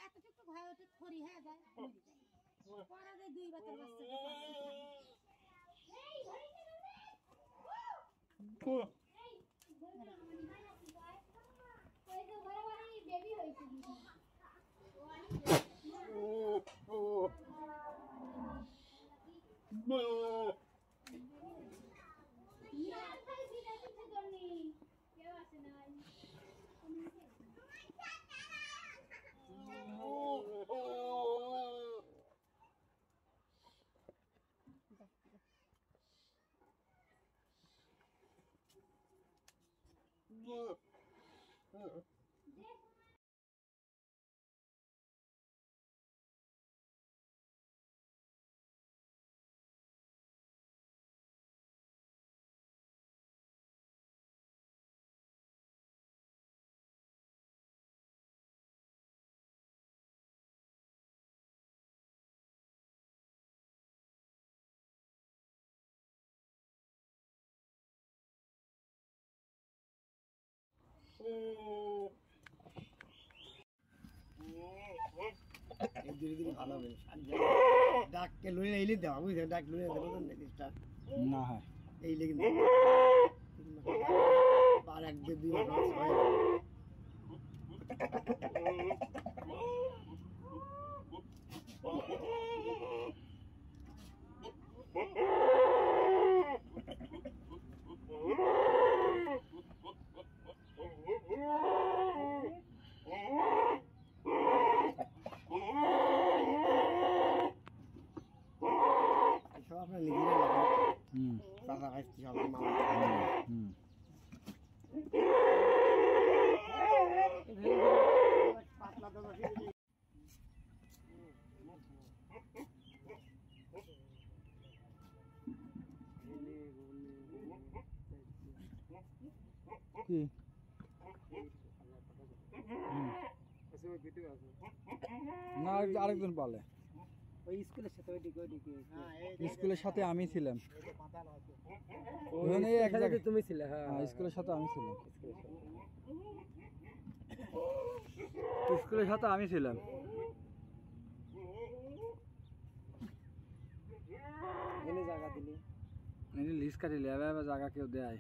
এতটুকু ভাই ওটা খড়ি হ্যাঁ যায় পরে যায় 2 বছর বাচ্চা ভালো হবে ডাককে লুয়ে এলে দেওয়া বুঝলে ডাক লুয়ে দেবো না হয় এই লেগে আর 1-2 মাস হয় সব আপনার লিখে টাকা খাইছি সব পাতলা তো কি না আরেকজন পালে ওই স্কুলের সাথে স্কুলের সাথে আমি ছিলাম ওখানে এক জায়গায় তুমি ছিলে হ্যাঁ স্কুলের সাথে আমি ছিলাম স্কুলের সাথে আমি ছিলাম এনে জায়গা দিলি এনে লিস্ট কাটিলে এবার জায়গা কেউ দেয়